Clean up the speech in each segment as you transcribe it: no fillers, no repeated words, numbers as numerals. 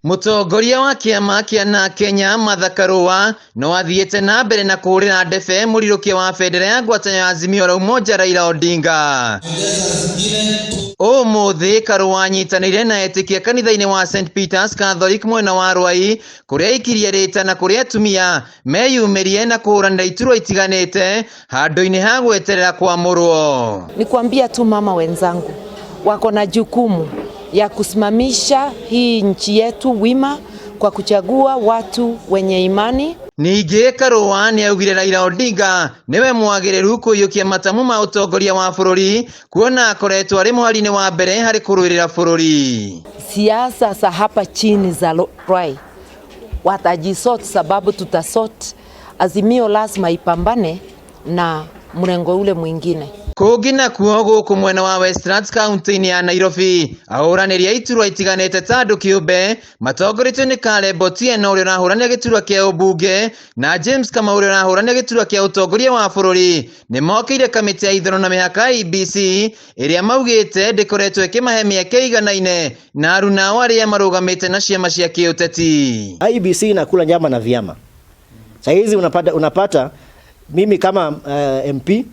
Mũtongoria wa kĩama kĩa Kenya Martha Karua no athiĩte na mbere na kũhũrĩra ndebe mũrirũkia wa bendera ya ngwatanĩro ya Azimio la Umoja Raila Odinga. Ũmũthĩ Karua anyitanĩire na etĩkia kanitha-inĩ wa St Peter's Catholic mwena wa Rwai kũrĩa aikirie rĩta na kũrĩa atumia meyumĩrie na kũhũranĩra iturwa itiganĩte handũ-inĩ ha gweterera kwamũrwo. Nikwambia tu mama wenzangu wako na jukumu ya kusimamisha hii nchi yetu wima kwa kuchagua watu wenye imani. Ningĩ Karua nĩ augire Raila Odinga niwe mwagĩrĩru kũiyũkia matamu ma ũtongoria wa bũrũri kuona akoretwo arĩ mũhari-inĩ wa mbere harĩ kũrũĩrĩra bũrũri. Siasa za hapa chini za Rwai watajisort, sababu tutasort. Azimio lazima ipambane na mrengo ule mwingine. Kũngĩ nakuo gũkũ mwena wa Westlands kaunti-inĩ ya Nairobi ahũranĩri a iturwa itiganĩte ta andũ kĩũmbe matongoretio nĩ Caleb Otieno ũrĩa ũrahũranĩra gĩturwa kĩa ũmbunge na James Kamau ũrĩa ũrahũranĩra gĩturwa kĩa ũtongoria wa bũrũri nĩ mokĩire kamĩtĩ ya ithurano na mĩhaka IEBC ĩrĩa maugĩte ndĩkoretwo ĩkĩmahe mĩeke iganaine na aruna ao arĩa marũgamĩte na ciama cia kĩũteti. IEBC inakula nyama na vyama. Sasa hizi unapata mimi kama MP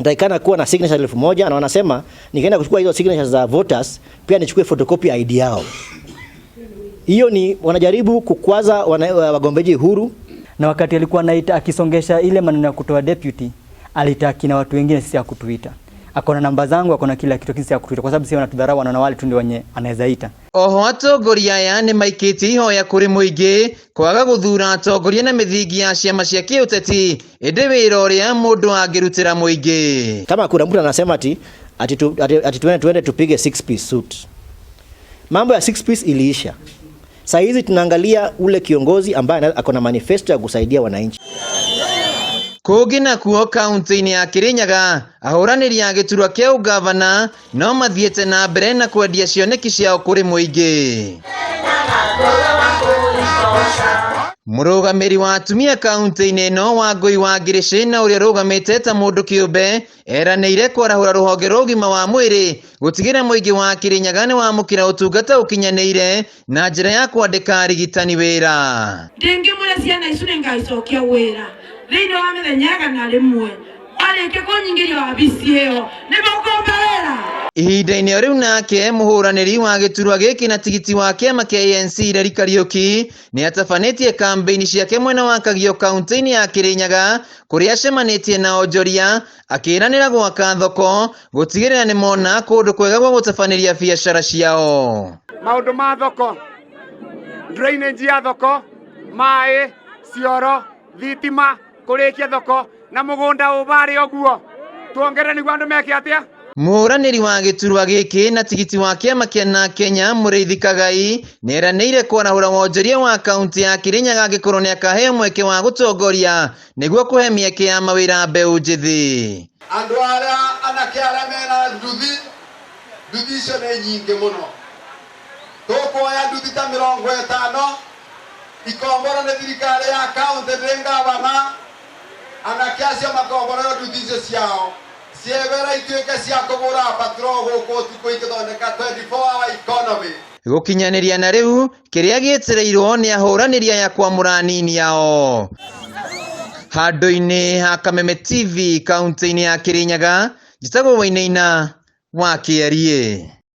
ndaikana kuwa na signature 1000 na wanasema nikaenda kuchukua hizo signatures za voters pia nichukue photocopy ID yao. Hiyo ni wanajaribu kukwaza wagombeji huru. Na wakati alikuwa anaita akisongesha ile maneno ya kutoa deputy alitaki na watu wengine sisi ya kutuita. Akona namba zangu, akona kila kitu kisi ya kutuita kwa sababu sisi wanatudharau wana wale tu ndio wenye anaweza ita. Oho atongoria aya nĩ maikĩtie ihoya kũrĩ mũingĩ kwaga gũthura atongoria na mĩthingi ya ciama cia kĩũteti ĩndĩ wĩra ũrĩa mũndũ angĩrutĩra mũingĩ. Kama kuna mtu anasema ati tuende tupige 6-piece suit. Mambo ya 6-piece iliisha. Sasa hizi tunaangalia ule kiongozi ambaye akona manifesto ya kusaidia wananchi. Kũngĩ nakuo kaunti-inĩ ya Kirinyaga ahũranĩri a gĩturwa kĩa ũgavana no mathiĩte na mbere na kwendia cioneki ciao kũrĩ mũingĩ. Mũrũgamĩri wa atumia kaunti-inĩ ĩno Wangũi wa Ngirici na ũrĩa ũrũgamĩte ta mũndũ kĩũmbe eranĩire kwarahũra rũhonge rwa ũgima wa mwĩrĩ gũtigĩra mũingĩ wa Kirinyaga nĩ wamũkĩra ũtungata ũkinyanĩire na njĩra ya kwandĩka arigitani wĩra. Ndĩngĩmwĩra ciana icio nĩngaicokia wĩra thĩinĩ wa mĩthenya igana rĩmwe arĩke kũnyingĩrio wabici ĩyo nĩmũkomba wĩra. Ihinda-inĩ rĩu nake mũhũranĩri wa gĩturwa gĩkĩ na tigiti wa kĩama kĩa ANC Larry Kariuki nĩ atabanĩtie kambĩini ciake mwena wa Kagio kaunti-inĩ ya Kirinyaga kũrĩa acemanĩtie na onjoria akĩĩranĩra gwaka thoko gũtigĩrĩra nĩ mona kũndũ kwega gwa gũtabanĩria biacara ciao. Maũndũ ma thoko, drainage ya thoko, maĩ, cioro, thitima, kũrĩkia thoko na mũgũnda ũbarĩ ũguo tuongerere nĩguo andũ meke atĩa. Mũhũranĩri wa gĩturwa gĩkĩ na tigiti wa kĩama kĩa Kenya Mũrĩithi Kagai nĩ eranĩire kwarahũra wonjoria wa kaunti ya Kirinyaga angĩkorwo nĩ akaheo mweke wa gũtongoria nĩguo kũhe mĩeke ya mawĩra mbeũ njĩthĩ. Andũ arĩa anake arĩa mena nduthi icio nĩ nyingĩ mũno. Tũkuoya nduthi ta 50 ikomborwo nĩ thirikari ya kaunti ndĩ ngavana anake acio makomborerwo nduthi icio ciao cievera ituĩke cia kũgũra patrol gũkũ ũtukũ igĩthondeka 24-hour economy. Gũkinyanĩria na rĩu kĩrĩa gĩetereirwo nĩ ahũranĩri aya kwamũra anini ao. Handũ-inĩ ha Kameme TV kaunti-inĩ ya Kirinyaga njĩtagwo Wainaina wa Kĩarie.